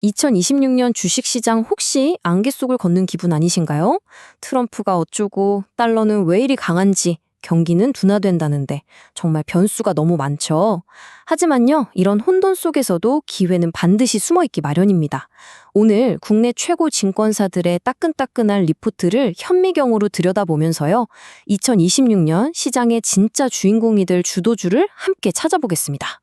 2026년 주식시장 혹시 안개 속을 걷는 기분 아니신가요? 트럼프가 어쩌고 달러는 왜 이리 강한지 경기는 둔화된다는데 정말 변수가 너무 많죠. 하지만요, 이런 혼돈 속에서도 기회는 반드시 숨어 있기 마련입니다. 오늘 국내 최고 증권사들의 따끈따끈한 리포트를 현미경으로 들여다보면서요, 2026년 시장의 진짜 주인공이 될 주도주를 함께 찾아보겠습니다.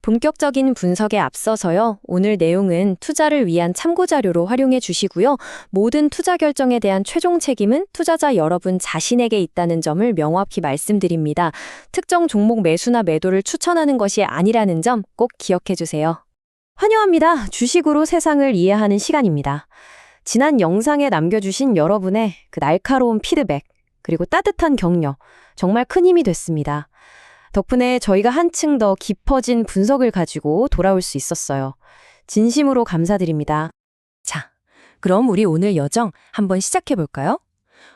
본격적인 분석에 앞서서요, 오늘 내용은 투자를 위한 참고자료로 활용해 주시고요. 모든 투자 결정에 대한 최종 책임은 투자자 여러분 자신에게 있다는 점을 명확히 말씀드립니다. 특정 종목 매수나 매도를 추천하는 것이 아니라는 점 꼭 기억해 주세요. 환영합니다. 주식으로 세상을 이해하는 시간입니다. 지난 영상에 남겨주신 여러분의 그 날카로운 피드백, 그리고 따뜻한 격려, 정말 큰 힘이 됐습니다. 덕분에 저희가 한층 더 깊어진 분석을 가지고 돌아올 수 있었어요. 진심으로 감사드립니다. 자, 그럼 우리 오늘 여정 한번 시작해 볼까요?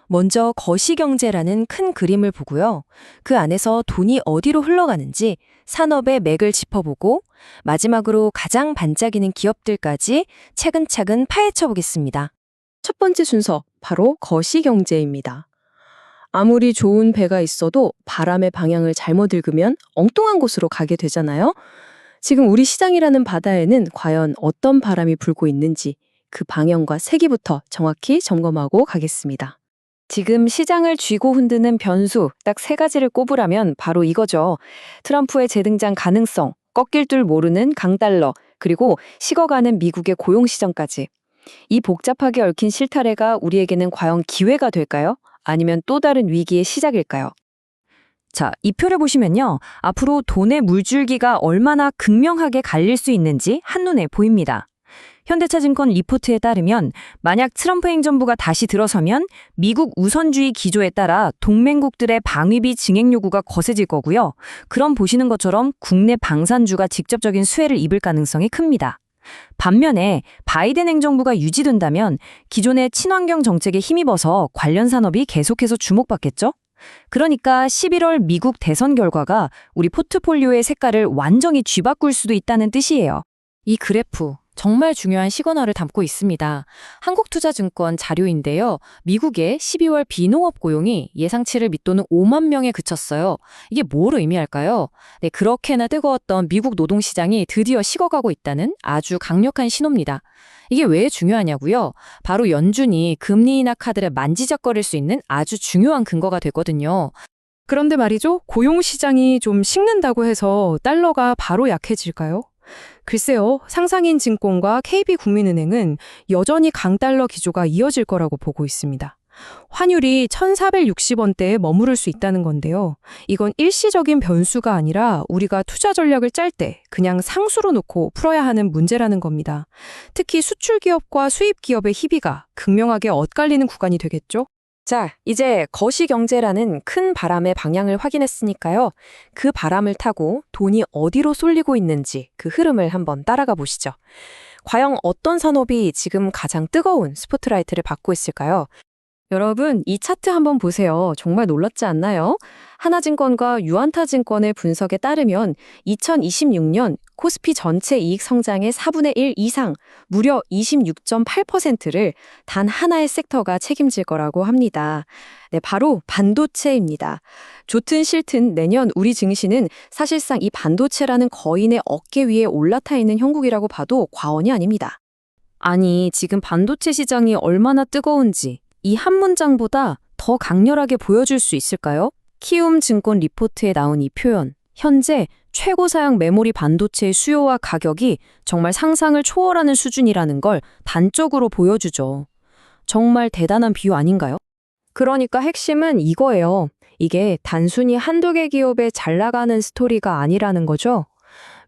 먼저 거시경제라는 큰 그림을 보고요. 그 안에서 돈이 어디로 흘러가는지 산업의 맥을 짚어보고 마지막으로 가장 반짝이는 기업들까지 차근차근 파헤쳐 보겠습니다. 첫 번째 순서, 바로 거시경제입니다. 아무리 좋은 배가 있어도 바람의 방향을 잘못 읽으면 엉뚱한 곳으로 가게 되잖아요. 지금 우리 시장이라는 바다에는 과연 어떤 바람이 불고 있는지 그 방향과 세기부터 정확히 점검하고 가겠습니다. 지금 시장을 쥐고 흔드는 변수 딱 세 가지를 꼽으라면 바로 이거죠. 트럼프의 재등장 가능성, 꺾일 줄 모르는 강달러, 그리고 식어가는 미국의 고용시장까지. 이 복잡하게 얽힌 실타래가 우리에게는 과연 기회가 될까요? 아니면 또 다른 위기의 시작일까요? 자, 이 표를 보시면요. 앞으로 돈의 물줄기가 얼마나 극명하게 갈릴 수 있는지 한눈에 보입니다. 현대차증권 리포트에 따르면 만약 트럼프 행정부가 다시 들어서면 미국 우선주의 기조에 따라 동맹국들의 방위비 증액 요구가 거세질 거고요. 그럼 보시는 것처럼 국내 방산주가 직접적인 수혜를 입을 가능성이 큽니다. 반면에 바이든 행정부가 유지된다면 기존의 친환경 정책에 힘입어서 관련 산업이 계속해서 주목받겠죠? 그러니까 11월 미국 대선 결과가 우리 포트폴리오의 색깔을 완전히 뒤바꿀 수도 있다는 뜻이에요. 이 그래프 정말 중요한 시그널을 담고 있습니다. 한국투자증권 자료인데요. 미국의 12월 비농업 고용이 예상치를 밑도는 5만 명에 그쳤어요. 이게 뭘 의미할까요? 네, 그렇게나 뜨거웠던 미국 노동시장이 드디어 식어가고 있다는 아주 강력한 신호입니다. 이게 왜 중요하냐고요? 바로 연준이 금리 인하 카드를 만지작거릴 수 있는 아주 중요한 근거가 되거든요. 그런데 말이죠. 고용시장이 좀 식는다고 해서 달러가 바로 약해질까요? 글쎄요. 상상인증권과 KB국민은행은 여전히 강달러 기조가 이어질 거라고 보고 있습니다. 환율이 1,460원대에 머무를 수 있다는 건데요. 이건 일시적인 변수가 아니라 우리가 투자 전략을 짤 때 그냥 상수로 놓고 풀어야 하는 문제라는 겁니다. 특히 수출기업과 수입기업의 희비가 극명하게 엇갈리는 구간이 되겠죠? 자, 이제 거시경제라는 큰 바람의 방향을 확인했으니까요. 그 바람을 타고 돈이 어디로 쏠리고 있는지 그 흐름을 한번 따라가 보시죠. 과연 어떤 산업이 지금 가장 뜨거운 스포트라이트를 받고 있을까요? 여러분, 이 차트 한번 보세요. 정말 놀랍지 않나요? 하나증권과 유안타증권의 분석에 따르면 2026년 코스피 전체 이익 성장의 4분의 1 이상, 무려 26.8%를 단 하나의 섹터가 책임질 거라고 합니다. 네, 바로 반도체입니다. 좋든 싫든 내년 우리 증시는 사실상 이 반도체라는 거인의 어깨 위에 올라타 있는 형국이라고 봐도 과언이 아닙니다. 아니, 지금 반도체 시장이 얼마나 뜨거운지 이 한 문장보다 더 강렬하게 보여줄 수 있을까요? 키움증권 리포트에 나온 이 표현, 현재 최고 사양 메모리 반도체의 수요와 가격이 정말 상상을 초월하는 수준이라는 걸 단적으로 보여주죠. 정말 대단한 비유 아닌가요? 그러니까 핵심은 이거예요. 이게 단순히 한두 개 기업에 잘 나가는 스토리가 아니라는 거죠.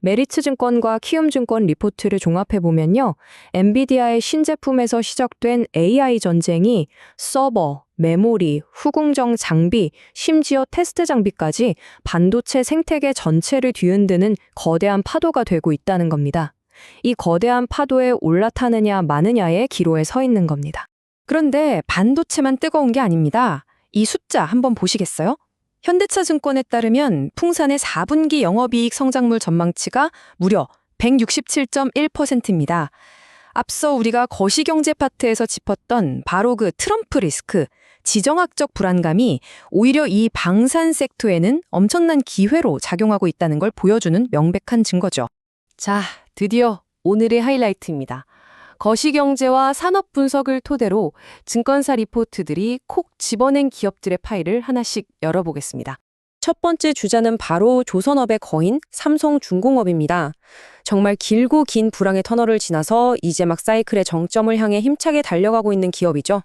메리츠증권과 키움증권 리포트를 종합해보면요. 엔비디아의 신제품에서 시작된 AI 전쟁이 서버, 메모리, 후궁정 장비, 심지어 테스트 장비까지 반도체 생태계 전체를 뒤흔드는 거대한 파도가 되고 있다는 겁니다. 이 거대한 파도에 올라타느냐 마느냐의 기로에 서 있는 겁니다. 그런데 반도체만 뜨거운 게 아닙니다. 이 숫자 한번 보시겠어요? 현대차증권에 따르면 풍산의 4분기 영업이익 성장률 전망치가 무려 167.1%입니다. 앞서 우리가 거시경제 파트에서 짚었던 바로 그 트럼프 리스크, 지정학적 불안감이 오히려 이 방산 섹터에는 엄청난 기회로 작용하고 있다는 걸 보여주는 명백한 증거죠. 자, 드디어 오늘의 하이라이트입니다. 거시경제와 산업 분석을 토대로 증권사 리포트들이 콕 집어낸 기업들의 파일을 하나씩 열어보겠습니다. 첫 번째 주자는 바로 조선업의 거인 삼성중공업입니다. 정말 길고 긴 불황의 터널을 지나서 이제 막 사이클의 정점을 향해 힘차게 달려가고 있는 기업이죠.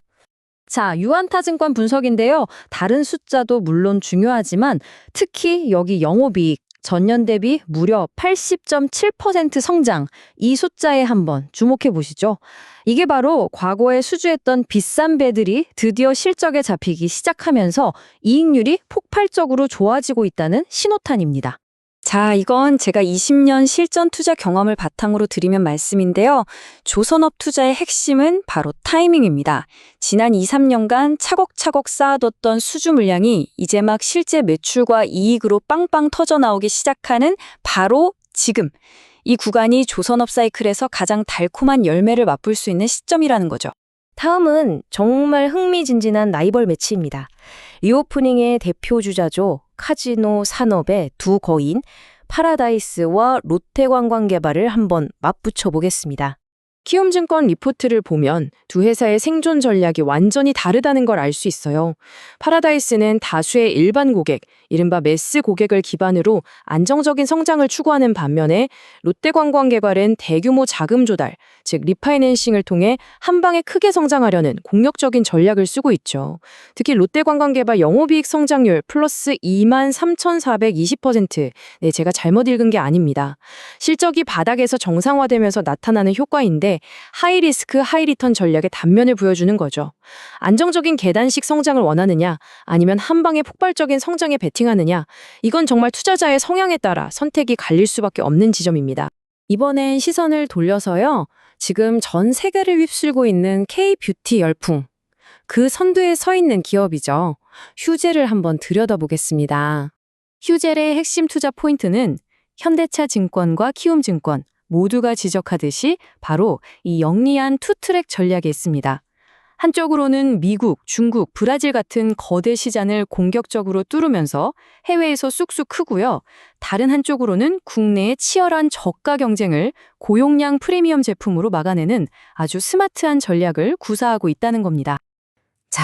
자, 유안타증권 분석인데요. 다른 숫자도 물론 중요하지만 특히 여기 영업이익 전년 대비 무려 80.7% 성장, 이 숫자에 한번 주목해 보시죠. 이게 바로 과거에 수주했던 비싼 배들이 드디어 실적에 잡히기 시작하면서 이익률이 폭발적으로 좋아지고 있다는 신호탄입니다. 자, 이건 제가 20년 실전 투자 경험을 바탕으로 드리는 말씀인데요. 조선업 투자의 핵심은 바로 타이밍입니다. 지난 2, 3년간 차곡차곡 쌓아뒀던 수주 물량이 이제 막 실제 매출과 이익으로 빵빵 터져나오기 시작하는 바로 지금. 이 구간이 조선업 사이클에서 가장 달콤한 열매를 맛볼 수 있는 시점이라는 거죠. 다음은 정말 흥미진진한 라이벌 매치입니다. 리오프닝의 대표 주자죠. 카지노 산업의 두 거인 파라다이스와 롯데관광개발을 한번 맞붙여 보겠습니다. 키움증권 리포트를 보면 두 회사의 생존 전략이 완전히 다르다는 걸 알 수 있어요. 파라다이스는 다수의 일반 고객, 이른바 매스 고객을 기반으로 안정적인 성장을 추구하는 반면에 롯데관광개발은 대규모 자금 조달, 즉 리파이낸싱을 통해 한 방에 크게 성장하려는 공격적인 전략을 쓰고 있죠. 특히 롯데관광개발 영업이익 성장률 플러스 23,420%. 네, 제가 잘못 읽은 게 아닙니다. 실적이 바닥에서 정상화되면서 나타나는 효과인데 하이리스크 하이리턴 전략의 단면을 보여주는 거죠. 안정적인 계단식 성장을 원하느냐 아니면 한 방에 폭발적인 성장에 베팅하느냐, 이건 정말 투자자의 성향에 따라 선택이 갈릴 수밖에 없는 지점입니다. 이번엔 시선을 돌려서요. 지금 전 세계를 휩쓸고 있는 K-뷰티 열풍. 그 선두에 서 있는 기업이죠. 휴젤을 한번 들여다보겠습니다. 휴젤의 핵심 투자 포인트는 현대차증권과 키움증권 모두가 지적하듯이 바로 이 영리한 투트랙 전략에 있습니다. 한쪽으로는 미국, 중국, 브라질 같은 거대 시장을 공격적으로 뚫으면서 해외에서 쑥쑥 크고요. 다른 한쪽으로는 국내의 치열한 저가 경쟁을 고용량 프리미엄 제품으로 막아내는 아주 스마트한 전략을 구사하고 있다는 겁니다. 자,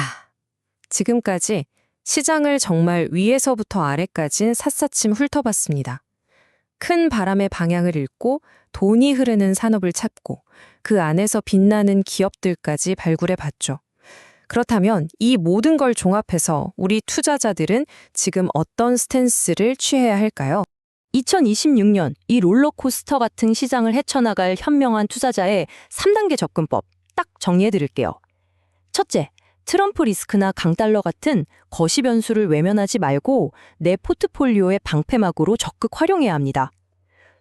지금까지 시장을 정말 위에서부터 아래까지 샅샅이 훑어봤습니다. 큰 바람의 방향을 읽고 돈이 흐르는 산업을 찾고 그 안에서 빛나는 기업들까지 발굴해 봤죠. 그렇다면 이 모든 걸 종합해서 우리 투자자들은 지금 어떤 스탠스를 취해야 할까요? 2026년 이 롤러코스터 같은 시장을 헤쳐나갈 현명한 투자자의 3단계 접근법 딱 정리해 드릴게요. 첫째, 트럼프 리스크나 강달러 같은 거시 변수를 외면하지 말고 내 포트폴리오의 방패막으로 적극 활용해야 합니다.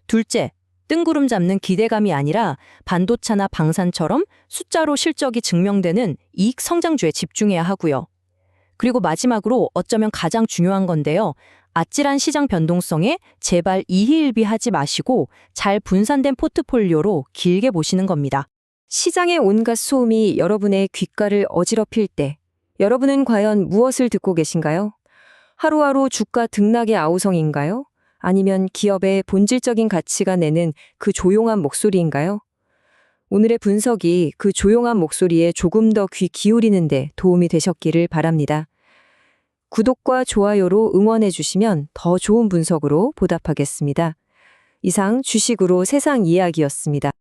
둘째, 뜬구름 잡는 기대감이 아니라 반도체나 방산처럼 숫자로 실적이 증명되는 이익 성장주에 집중해야 하고요. 그리고 마지막으로 어쩌면 가장 중요한 건데요. 아찔한 시장 변동성에 제발 이희일비하지 마시고 잘 분산된 포트폴리오로 길게 보시는 겁니다. 시장의 온갖 소음이 여러분의 귓가를 어지럽힐 때 여러분은 과연 무엇을 듣고 계신가요? 하루하루 주가 등락의 아우성인가요? 아니면 기업의 본질적인 가치가 내는 그 조용한 목소리인가요? 오늘의 분석이 그 조용한 목소리에 조금 더 귀 기울이는 데 도움이 되셨기를 바랍니다. 구독과 좋아요로 응원해 주시면 더 좋은 분석으로 보답하겠습니다. 이상 주식으로 세상 이야기였습니다.